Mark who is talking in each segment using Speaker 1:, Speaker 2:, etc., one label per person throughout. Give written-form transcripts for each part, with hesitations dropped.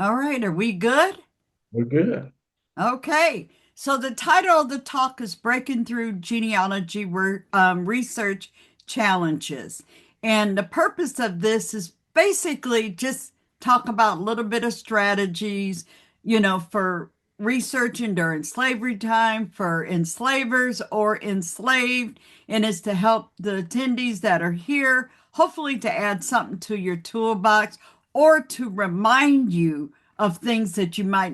Speaker 1: All right, are we good?
Speaker 2: We're good.
Speaker 1: Okay. So the title of the talk is Breaking Through Genealogy Research Challenges. And the purpose of this is basically just talk about a little bit of strategies, for researching during slavery time for enslavers or enslaved, and it's to help the attendees that are here, hopefully to add something to your toolbox or to remind you of things that you might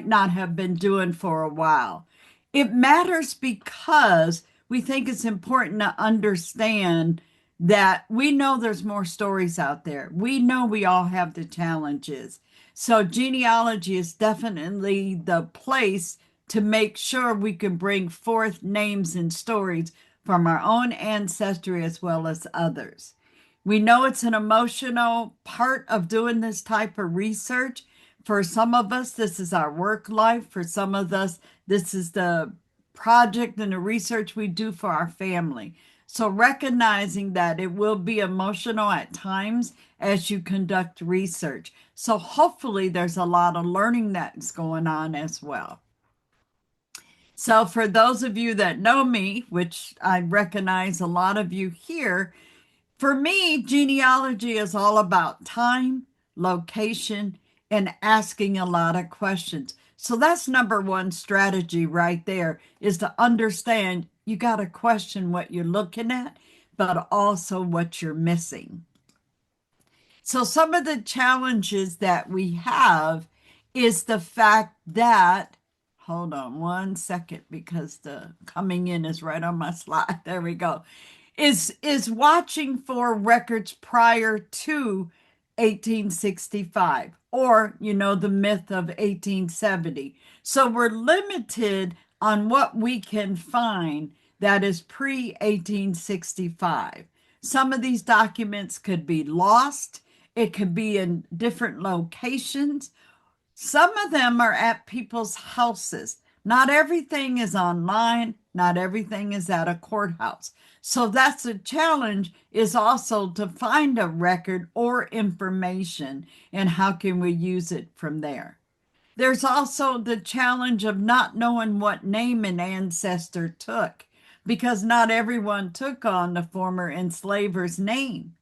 Speaker 1: not have been doing for a while. It matters because we think it's important to understand that we know there's more stories out there. We know we all have the challenges. So, genealogy is definitely the place to make sure we can bring forth names and stories from our own ancestry as well as others. We know it's an emotional part of doing this type of research. For some of us, this is our work life. For some of us, this is the project and the research we do for our family. So, recognizing that it will be emotional at times as you conduct research. So, hopefully, there's a lot of learning that's going on as well. So, for those of you that know me, which I recognize a lot of you here, for me, genealogy is all about time, location, and asking a lot of questions. So that's number one strategy right there is to understand you got to question what you're looking at, but also what you're missing. So some of the challenges that we have is the fact that, hold on one second because the coming in is right on my slide. There we go. Is watching for records prior to 1865 or the myth of 1870. So we're limited on what we can find that is pre 1865. Some of these documents could be lost, it could be in different locations. Some of them are at people's houses. Not everything is online, not everything is at a courthouse. So that's a challenge, is also to find a record or information and how can we use it from there. There's also the challenge of not knowing what name an ancestor took because not everyone took on the former enslaver's name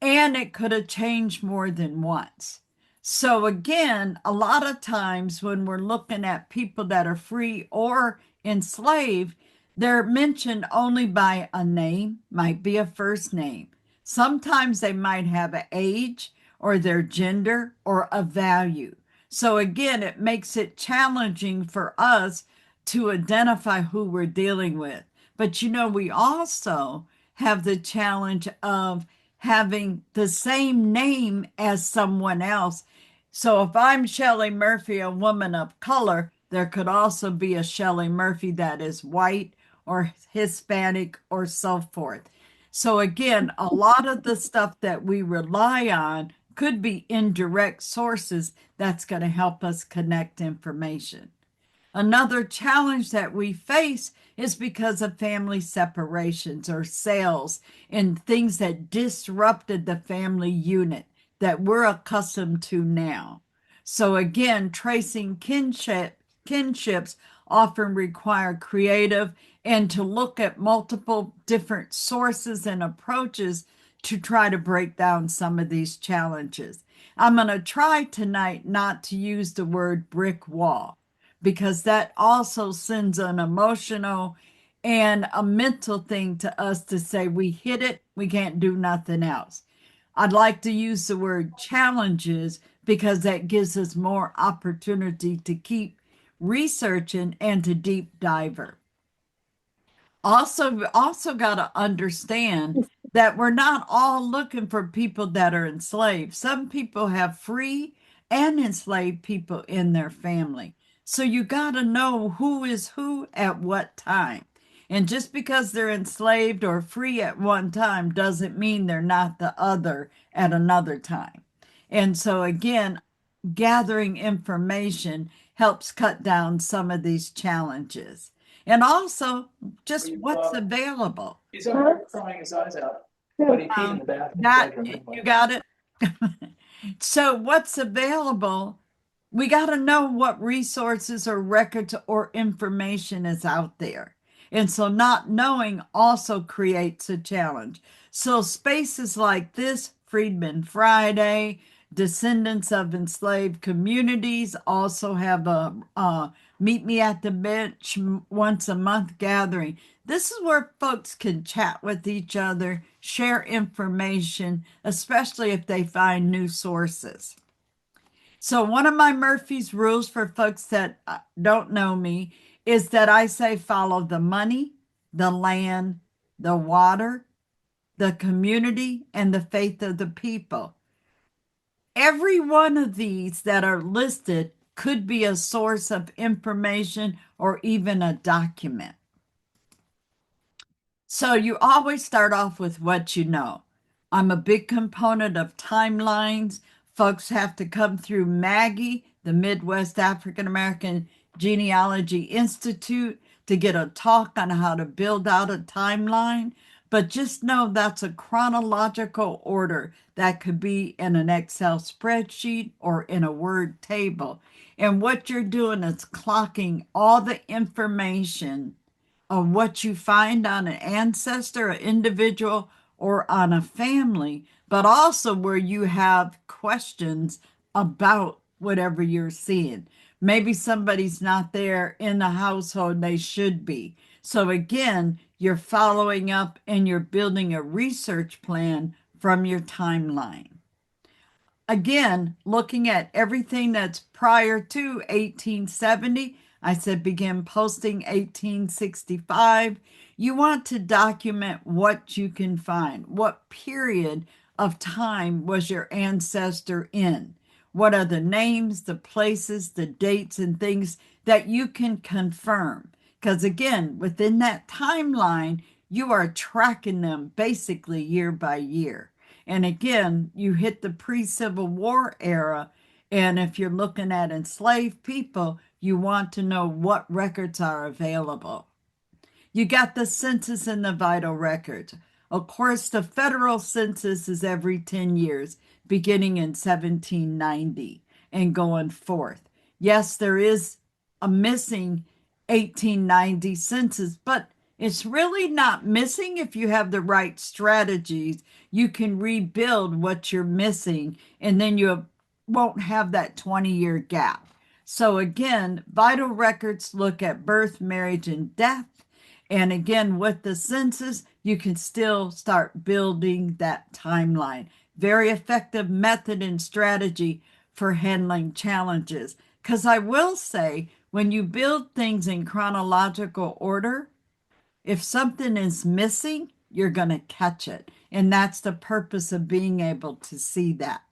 Speaker 1: and it could have changed more than once. So, again, a lot of times when we're looking at people that are free or enslaved, they're mentioned only by a name, might be a first name. Sometimes they might have an age or their gender or a value. So, again, it makes it challenging for us to identify who we're dealing with. But we also have the challenge of having the same name as someone else. So if I'm Shelley Murphy, a woman of color, there could also be a Shelley Murphy that is white or Hispanic or so forth. So again, a lot of the stuff that we rely on could be indirect sources that's going to help us connect information. Another challenge that we face is because of family separations or sales and things that disrupted the family unit that we're accustomed to now. So again, tracing kinships often require creative and to look at multiple different sources and approaches to try to break down some of these challenges. I'm going to try tonight not to use the word brick wall because that also sends an emotional and a mental thing to us to say we hit it, we can't do nothing else. I'd like to use the word challenges because that gives us more opportunity to keep researching and to deep diver. Also got to understand that we're not all looking for people that are enslaved. Some people have free and enslaved people in their family. So you got to know who is who at what time. And just because they're enslaved or free at one time doesn't mean they're not the other at another time. And so again, gathering information helps cut down some of these challenges. And also just what's available.
Speaker 2: He's over here crying his eyes out, but he peed in
Speaker 1: Um,
Speaker 2: the bathroom in the
Speaker 1: that
Speaker 2: bedroom
Speaker 1: you
Speaker 2: anyway.
Speaker 1: got it. So, what's available? We got to know what resources or records or information is out there. And so, not knowing also creates a challenge. So, spaces like this, Freedmen Friday, Descendants of Enslaved Communities also have a Meet Me at the Bench once a month gathering. This is where folks can chat with each other, share information, especially if they find new sources. So, one of my Murphy's rules for folks that don't know me is that I say follow the money, the land, the water, the community, and the faith of the people. Every one of these that are listed could be a source of information or even a document. So you always start off with what you know. I'm a big component of timelines. Folks have to come through Maggie, the Midwest African American Genealogy Institute, to get a talk on how to build out a timeline. But just know that's a chronological order that could be in an Excel spreadsheet or in a Word table. And what you're doing is clocking all the information of what you find on an ancestor, an individual, or on a family, but also where you have questions about whatever you're seeing. Maybe somebody's not there in the household they should be. So again, you're following up and you're building a research plan from your timeline. Again, looking at everything that's prior to 1870, I said begin posting 1865. You want to document what you can find. What period of time was your ancestor in? What are the names, the places, the dates, and things that you can confirm? Because again, within that timeline, you are tracking them basically year by year. And again, you hit the pre-Civil War era. And if you're looking at enslaved people, you want to know what records are available. You got the census and the vital records. Of course, the federal census is every 10 years, beginning in 1790 and going forth. Yes, there is a missing 1890 census, but it's really not missing if you have the right strategies. You can rebuild what you're missing, and then you won't have that 20-year gap. So, again, vital records look at birth, marriage, and death. And again, with the census, you can still start building that timeline. Very effective method and strategy for handling challenges. Because I will say, when you build things in chronological order, if something is missing, you're going to catch it. And that's the purpose of being able to see that.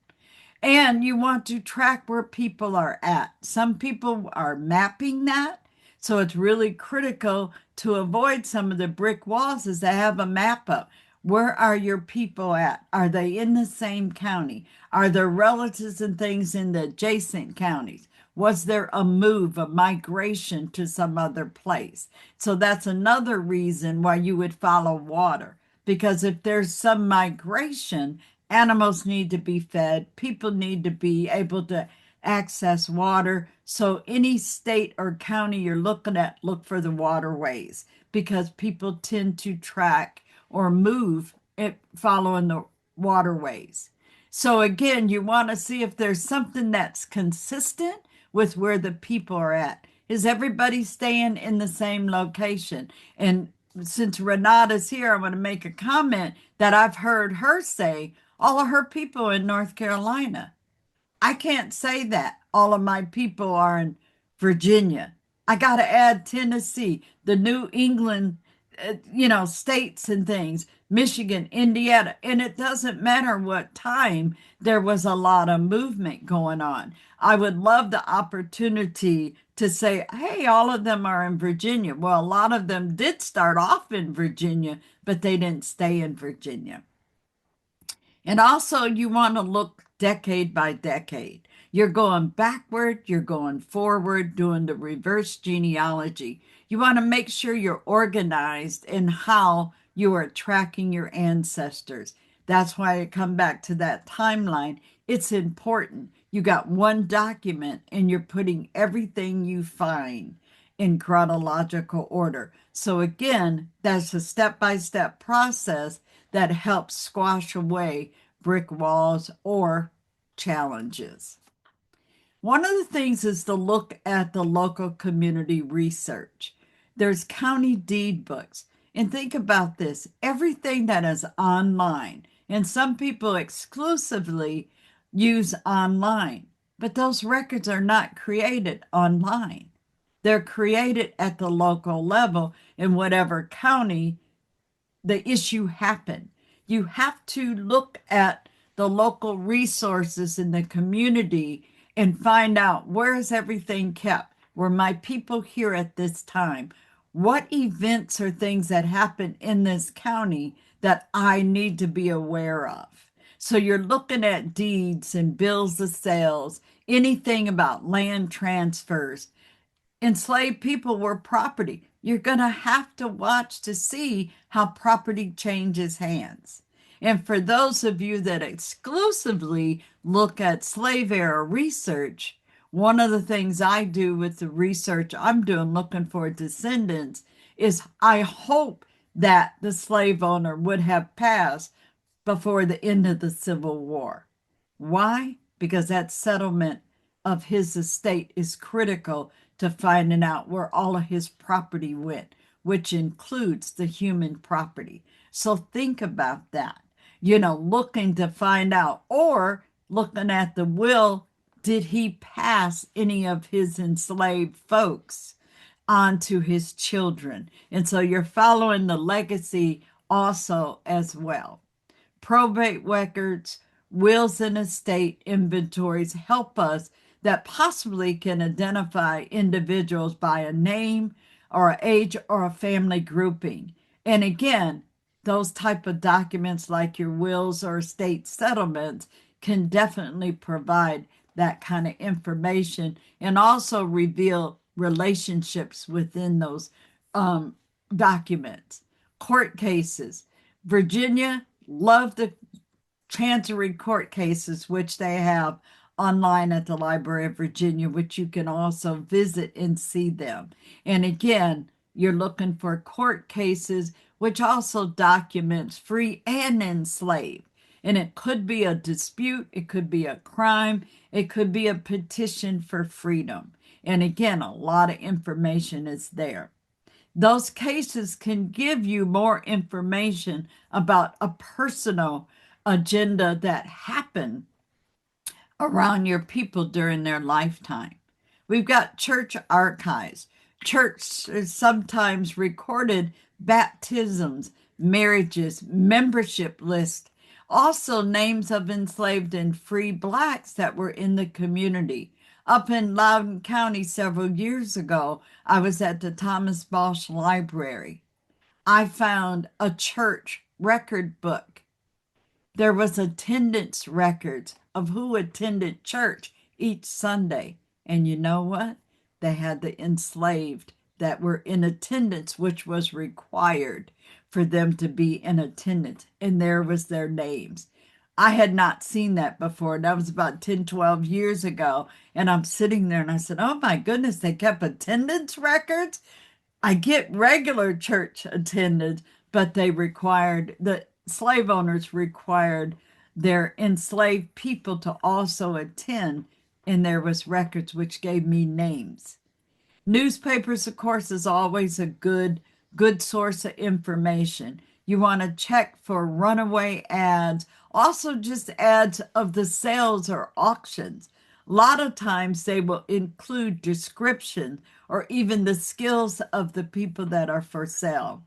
Speaker 1: And you want to track where people are at. Some people are mapping that. So it's really critical to avoid some of the brick walls is to have a map up. Where are your people at? Are they in the same county? Are there relatives and things in the adjacent counties? Was there a move, a migration to some other place? So that's another reason why you would follow water. Because if there's some migration, animals need to be fed, people need to be able to access water. So any state or county you're looking at, look for the waterways because people tend to track or move it following the waterways. So again, you want to see if there's something that's consistent with where the people are at. Is everybody staying in the same location? And since Renata's here, I want to make a comment that I've heard her say all of her people in North Carolina. I can't say that all of my people are in Virginia. I got to add Tennessee, the New England, states and things, Michigan, Indiana. And it doesn't matter what time, there was a lot of movement going on. I would love the opportunity to say, hey, all of them are in Virginia. Well, a lot of them did start off in Virginia, but they didn't stay in Virginia. And also, you want to look decade by decade. You're going backward, you're going forward, doing the reverse genealogy. You want to make sure you're organized in how you are tracking your ancestors. That's why I come back to that timeline. it's important. You got one document and you're putting everything you find in chronological order. So again, that's a step-by-step process that helps squash away brick walls or challenges. One of the things is to look at the local community research. There's county deed books. And think about this, everything that is online, and some people exclusively use online, but those records are not created online. They're created at the local level in whatever county the issue happened. You have to look at the local resources in the community and find out, where is everything kept? Were my people here at this time? What events or things that happen in this county that I need to be aware of? So you're looking at deeds and bills of sales, anything about land transfers. Enslaved people were property. You're going to have to watch to see how property changes hands. And for those of you that exclusively look at slave era research, one of the things I do with the research I'm doing looking for descendants is I hope that the slave owner would have passed before the end of the Civil War. Why? Because that settlement of his estate is critical to finding out where all of his property went, which includes the human property. So think about that, looking to find out, or looking at the will, did he pass any of his enslaved folks on to his children? And so you're following the legacy also as well. Probate records, wills and estate inventories help us that possibly can identify individuals by a name or an age or a family grouping. And again, those type of documents like your wills or estate settlements can definitely provide that kind of information and also reveal relationships within those documents. Court cases. Virginia loved the chancery court cases, which they have online at the Library of Virginia, which you can also visit and see them. And again, you're looking for court cases, which also documents free and enslaved. And it could be a dispute, it could be a crime, it could be a petition for freedom. And again, a lot of information is there. Those cases can give you more information about a personal agenda that happened around your people during their lifetime. We've got church archives. Church sometimes recorded baptisms, marriages, membership lists, also names of enslaved and free blacks that were in the community. Up in Loudoun County several years ago, I was at the Thomas Balsh Library. I found a church record book. There was attendance records of who attended church each Sunday. And you know what? They had the enslaved that were in attendance, which was required for them to be in attendance. And there was their names. I had not seen that before. That was about 10, 12 years ago. And I'm sitting there and I said, oh my goodness, they kept attendance records? I get regular church attendance, but the slave owners required their enslaved people to also attend, and there was records which gave me names. Newspapers, of course, is always a good source of information. You want to check for runaway ads, also just ads of the sales or auctions. A lot of times they will include description or even the skills of the people that are for sale,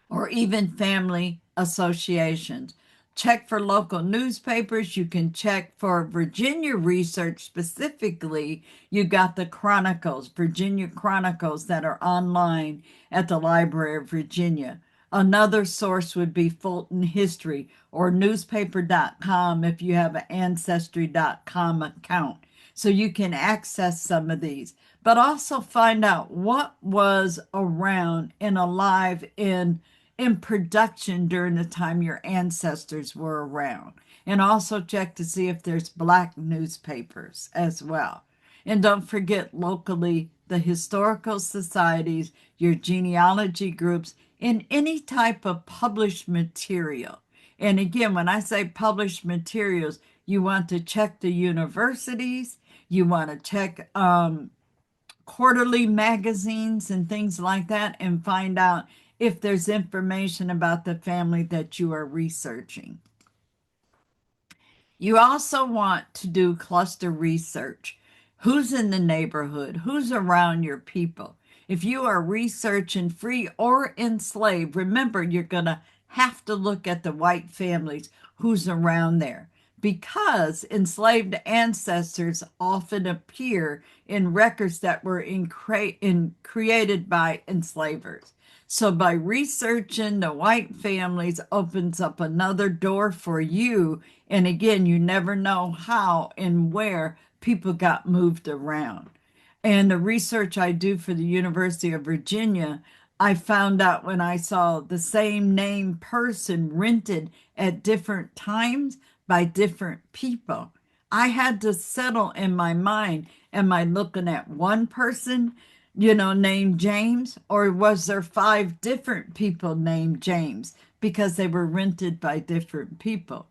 Speaker 1: or even family associations. Check for local newspapers. You can check for Virginia research specifically. You got the Chronicles, Virginia Chronicles, that are online at the Library of Virginia. Another source would be Fulton History or newspaper.com if you have an ancestry.com account. So you can access some of these, but also find out what was around and alive in in production during the time your ancestors were around. And also check to see if there's Black newspapers as well. And don't forget locally the historical societies, your genealogy groups, and any type of published material. And again, when I say published materials, you want to check the universities, you want to check quarterly magazines and things like that, and find out if there's information about the family that you are researching. You also want to do cluster research. Who's in the neighborhood? Who's around your people? If you are researching free or enslaved, remember you're going to have to look at the white families who's around there, because enslaved ancestors often appear in records that were created by enslavers. So by researching the white families opens up another door for you. And again, you never know how and where people got moved around. And the research I do for the University of Virginia, I found out when I saw the same name person rented at different times by different people, I had to settle in my mind, am I looking at one person, named James, or was there 5 different people named James because they were rented by different people?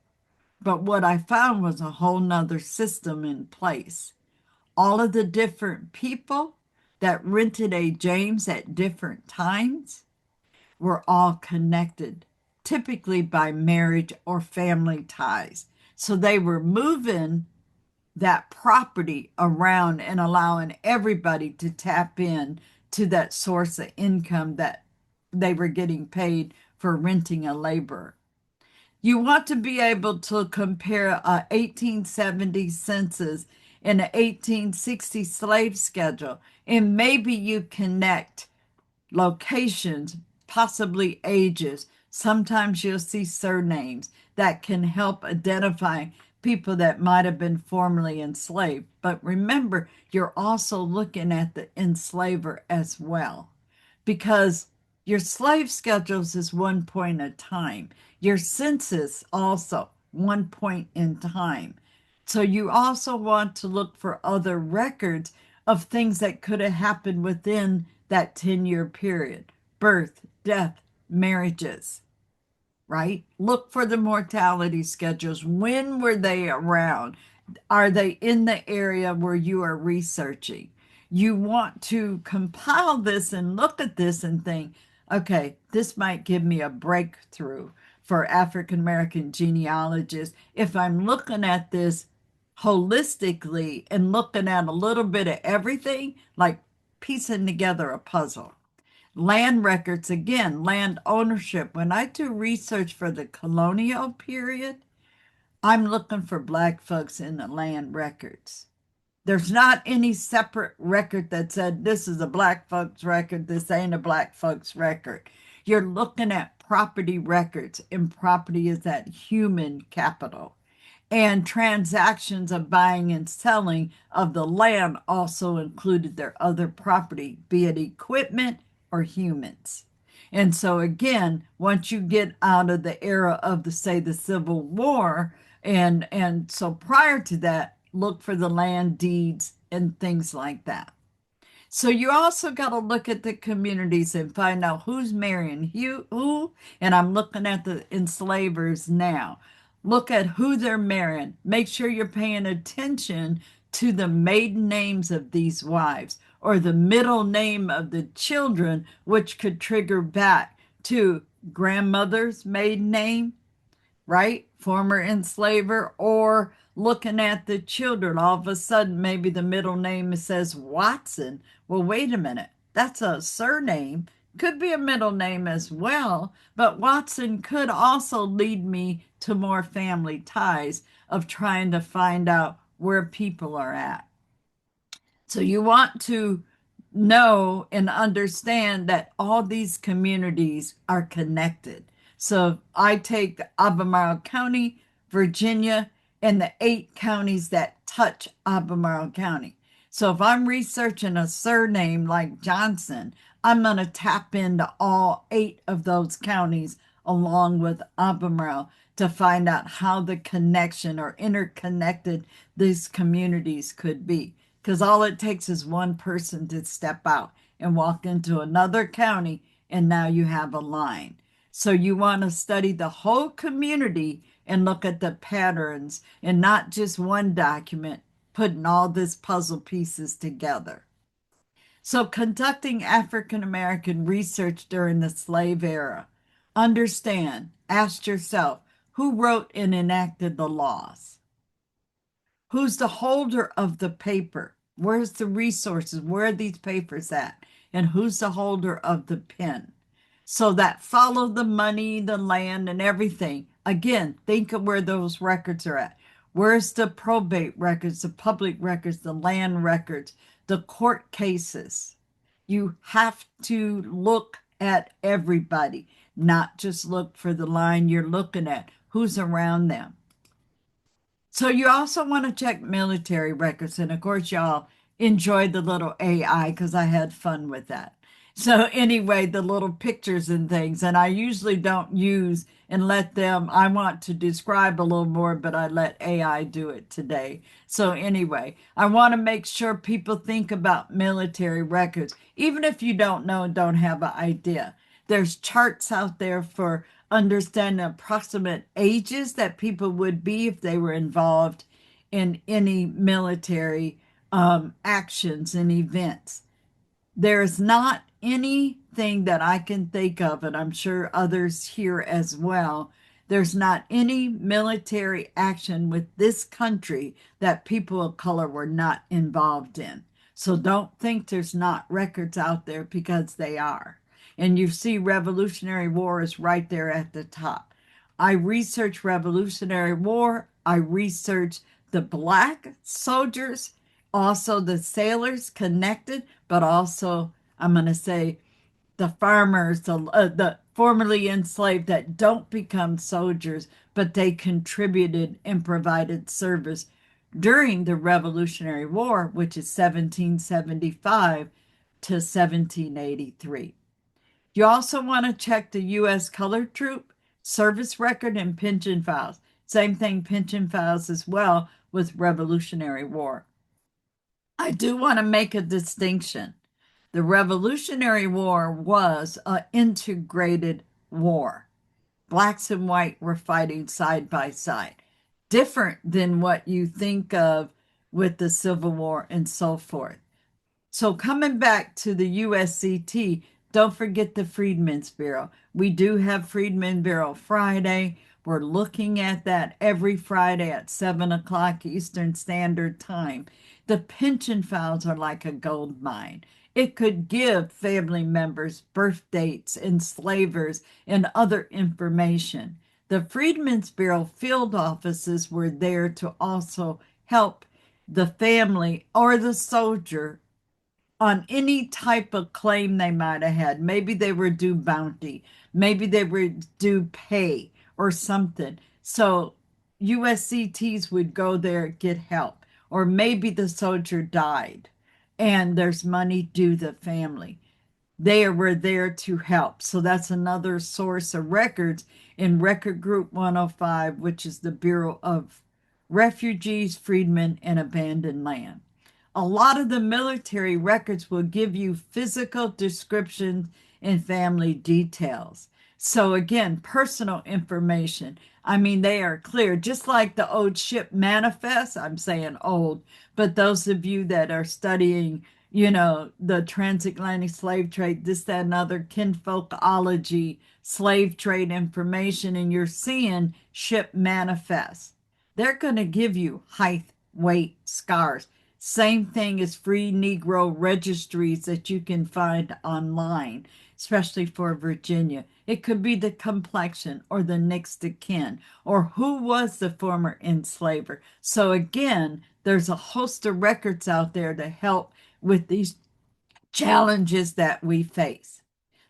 Speaker 1: But what I found was a whole nother system in place. All of the different people that rented a James at different times were all connected, typically by marriage or family ties. So they were moving that property around and allowing everybody to tap in to that source of income that they were getting paid for renting a laborer. You want to be able to compare a 1870 census and an 1860 slave schedule, and maybe you connect locations, possibly ages. Sometimes you'll see surnames that can help identify people that might have been formerly enslaved. But remember, you're also looking at the enslaver as well, because your slave schedules is one point in time. Your census also one point in time. So you also want to look for other records of things that could have happened within that 10-year period: birth, death, marriages, right? Look for the mortality schedules. When were they around? Are they in the area where you are researching? You want to compile this and look at this and think, okay, this might give me a breakthrough for African American genealogists if I'm looking at this holistically and looking at a little bit of everything, like piecing together a puzzle. Land records, again, land ownership. When I do research for the colonial period, I'm looking for Black folks in the land records. There's not any separate record that said this is a Black folks record, this ain't a Black folks record. You're looking at property records, and property is that human capital. And transactions of buying and selling of the land also included their other property, be it equipment or humans. And so again, once you get out of the era of the Civil War, and so prior to that, look for the land deeds and things like that. So you also got to look at the communities and find out who's marrying who, and I'm looking at the enslavers now. Look at who they're marrying. Make sure you're paying attention to the maiden names of these wives or the middle name of the children, which could trigger back to grandmother's maiden name, right? Former enslaver, or looking at the children. All of a sudden, maybe the middle name says Watson. Well, wait a minute. That's a surname. Could be a middle name as well, but Watson could also lead me to more family ties of trying to find out where people are at. So you want to know and understand that all these communities are connected. So I take Albemarle County, Virginia, and the 8 counties that touch Albemarle County. So if I'm researching a surname like Johnson, I'm going to tap into all 8 of those counties along with Albemarle to find out how the connection or interconnected these communities could be. Because all it takes is one person to step out and walk into another county, and now you have a line. So you want to study the whole community and look at the patterns and not just one document, putting all this puzzle pieces together. So, conducting African American research during the slave era, understand, ask yourself, who wrote and enacted the laws? Who's the holder of the paper? Where's the resources? Where are these papers at? And who's the holder of the pen? So that follow the money, the land, and everything. Again, think of where those records are at. Where's the probate records, the public records, the land records, the court cases? You have to look at everybody, not just look for the line you're looking at, who's around them. So you also want to check military records. And of course, y'all enjoyed the little AI because I had fun with that. So anyway, the little pictures and things, and I usually don't use and let them, I want to describe a little more, but I let AI do it today. So anyway, I want to make sure people think about military records, even if you don't know and don't have an idea. There's charts out there for understanding approximate ages that people would be if they were involved in any military actions and events. There's not anything that I can think of, and I'm sure others here as well. There's not any military action with this country that people of color were not involved in. So don't think there's not records out there because they are. And you see Revolutionary War is right there at the top. I research Revolutionary War. I research the Black soldiers, also the sailors connected, but also I'm going to say the farmers, the formerly enslaved that don't become soldiers, but they contributed and provided service during the Revolutionary War, which is 1775 to 1783. You also want to check the U.S. Colored Troop service record and pension files. Same thing, pension files as well with Revolutionary War. I do want to make a distinction. The Revolutionary War was an integrated war. Blacks and white were fighting side by side, different than what you think of with the Civil War and so forth. So coming back to the USCT, don't forget the Freedmen's Bureau. We do have Freedmen's Bureau Friday. We're looking at that every Friday at 7 o'clock Eastern Standard Time. The pension files are like a gold mine. It could give family members birth dates, enslavers, and other information. The Freedmen's Bureau field offices were there to also help the family or the soldier on any type of claim they might have had. Maybe they were due bounty, maybe they were due pay or something. So USCTs would go there, get help. Or maybe the soldier died and there's money due the family. They were there to help. So that's another source of records in Record Group 105, which is the Bureau of Refugees, Freedmen, and Abandoned Land. A lot of the military records will give you physical descriptions and family details. So again, personal information. I mean, they are clear, just like the old ship manifest. I'm saying old, but those of you that are studying, the transatlantic slave trade, this, that, and other kinfolkology, slave trade information, and you're seeing ship manifest. They're going to give you height, weight, scars. Same thing as free Negro registries that you can find online, especially for Virginia. It could be the complexion or the next of kin or who was the former enslaver. So again, there's a host of records out there to help with these challenges that we face.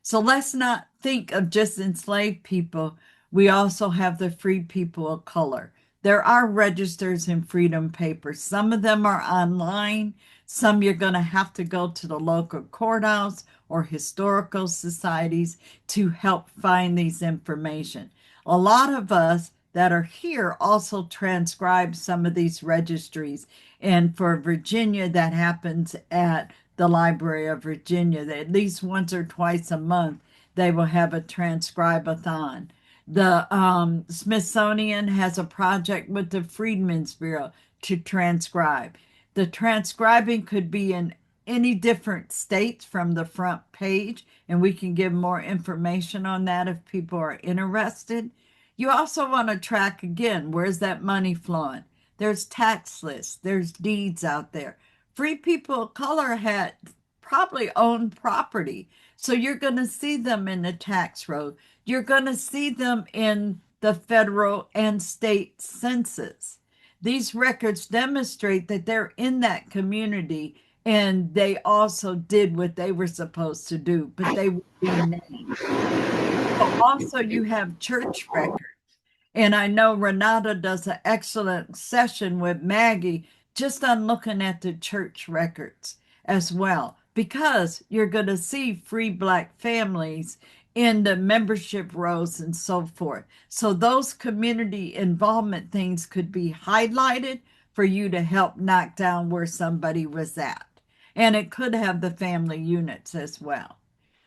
Speaker 1: So let's not think of just enslaved people. We also have the free people of color. There are registers in Freedom Papers. Some of them are online. Some you're going to have to go to the local courthouse or historical societies to help find these information. A lot of us that are here also transcribe some of these registries. And for Virginia, that happens at the Library of Virginia. At least once or twice a month, they will have a transcribe-a-thon. The Smithsonian has a project with the Freedmen's Bureau to transcribe. The transcribing could be in any different states from the front page, and we can give more information on that if people are interested. You also want to track again, where's that money flowing? There's tax lists, there's deeds out there. Free people of color had probably owned property. So you're going to see them in the tax roll. You're going to see them in the federal and state census. These records demonstrate that they're in that community and they also did what they were supposed to do, but they would be named. So also, you have church records. And I know Renata does an excellent session with Maggie just on looking at the church records as well, because you're going to see free Black families in the membership rows and so forth. So those community involvement things could be highlighted for you to help knock down where somebody was at. And it could have the family units as well.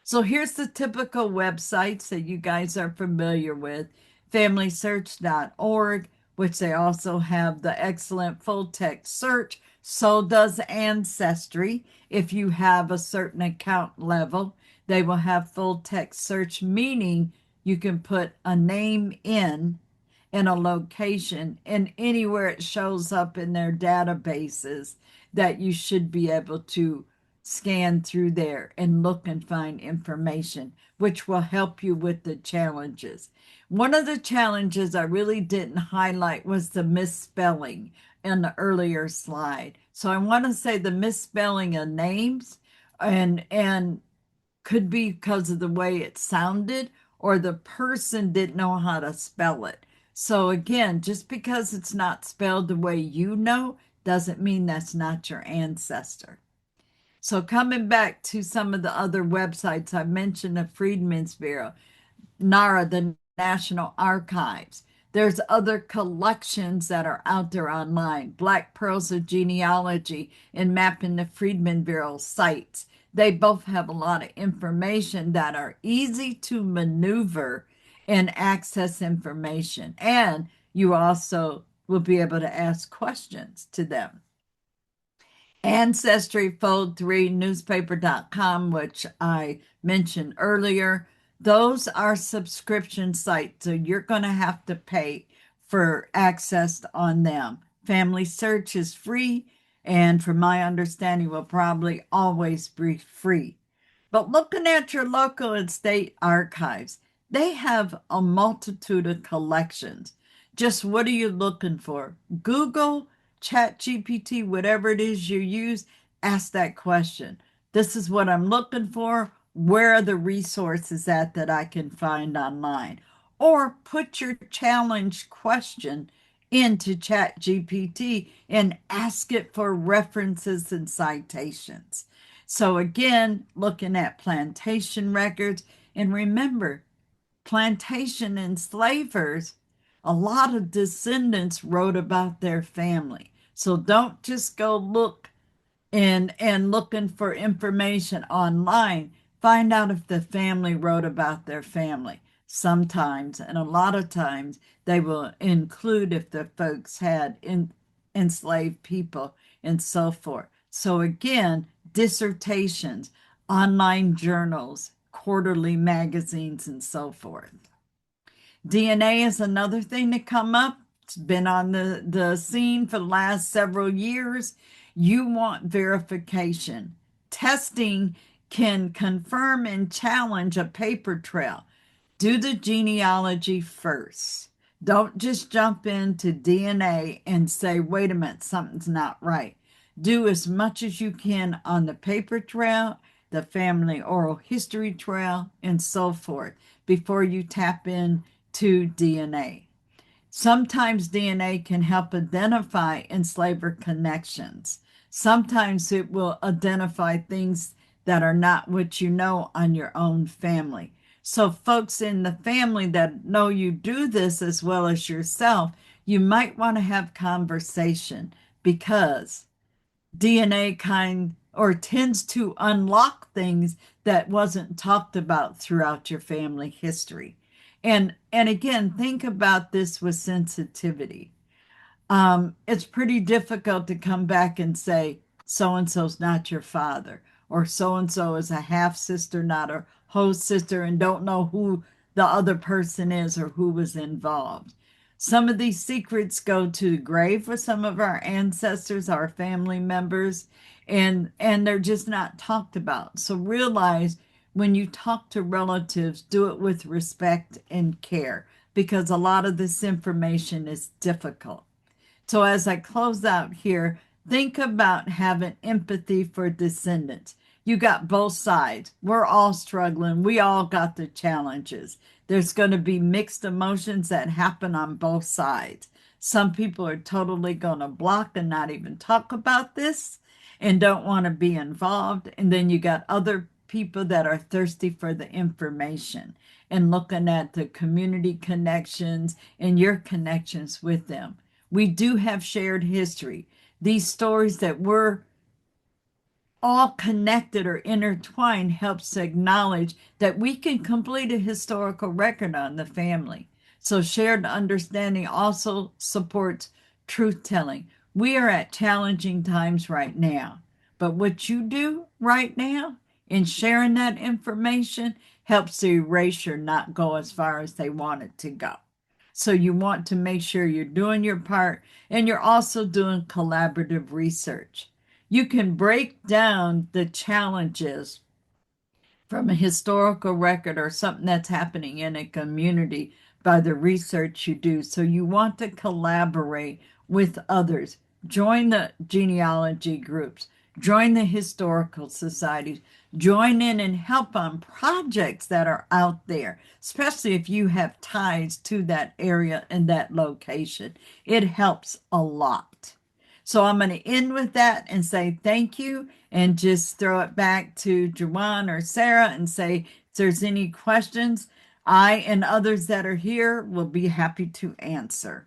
Speaker 1: So here's the typical websites that you guys are familiar with: familysearch.org, which they also have the excellent full text search. So does Ancestry. If you have a certain account level, they will have full text search, meaning you can put a name in and a location, and anywhere it shows up in their databases that you should be able to scan through there and look and find information, which will help you with the challenges. One of the challenges I really didn't highlight was the misspelling in the earlier slide. So I want to say the misspelling of names and could be because of the way it sounded or the person didn't know how to spell it. So again, just because it's not spelled the way you know doesn't mean that's not your ancestor. So coming back to some of the other websites, I mentioned the Freedmen's Bureau, NARA, the National Archives. There's other collections that are out there online. Black Pearls of Genealogy and Mapping the Freedmen Bureau sites. They both have a lot of information that are easy to maneuver and access information. And you also will be able to ask questions to them. Ancestry Fold 3 newspaper.com, which I mentioned earlier. Those are subscription sites, so you're going to have to pay for access on them. Family Search is free, and from my understanding, will probably always be free. But looking at your local and state archives, they have a multitude of collections. Just what are you looking for? Google, ChatGPT, whatever it is you use, ask that question. This is what I'm looking for. Where are the resources at that I can find online? Or put your challenge question into ChatGPT and ask it for references and citations. So again, looking at plantation records, and remember, plantation enslavers, a lot of descendants wrote about their family. So don't just go look and looking for information online. Find out if the family wrote about their family. Sometimes, and a lot of times, they will include if the folks had enslaved people and so forth. So again, dissertations, online journals, quarterly magazines, and so forth. DNA is another thing to come up. It's been on the scene for the last several years. You want verification. Testing can confirm and challenge a paper trail. Do the genealogy first. Don't just jump into DNA and say, wait a minute, something's not right. Do as much as you can on the paper trail, the family oral history trail, and so forth before you tap in to DNA. Sometimes DNA can help identify enslaver connections. Sometimes it will identify things that are not what you know on your own family. So, folks in the family that know you do this as well as yourself, you might want to have conversation because DNA kind or tends to unlock things that wasn't talked about throughout your family history. And again, think about this with sensitivity. It's pretty difficult to come back and say so and so's not your father, or so and so is a half sister, not a whole sister, and don't know who the other person is or who was involved. Some of these secrets go to the grave with some of our ancestors, our family members, and they're just not talked about. So realize when you talk to relatives, do it with respect and care because a lot of this information is difficult. So as I close out here, think about having empathy for descendants. You got both sides. We're all struggling. We all got the challenges. There's going to be mixed emotions that happen on both sides. Some people are totally going to block and not even talk about this and don't want to be involved. And then you got other people that are thirsty for the information and looking at the community connections and your connections with them. We do have shared history. These stories that we're all connected or intertwined helps acknowledge that we can complete a historical record on the family. So shared understanding also supports truth telling. We are at challenging times right now, but what you do right now in sharing that information helps the erasure not go as far as they want it to go. So you want to make sure you're doing your part and you're also doing collaborative research. You can break down the challenges from a historical record or something that's happening in a community by the research you do. So you want to collaborate with others. Join the genealogy groups, join the historical societies, join in and help on projects that are out there, especially if you have ties to that area and that location. It helps a lot. So I'm going to end with that and say thank you and just throw it back to Juwan or Sarah and say if there's any questions, I and others that are here will be happy to answer.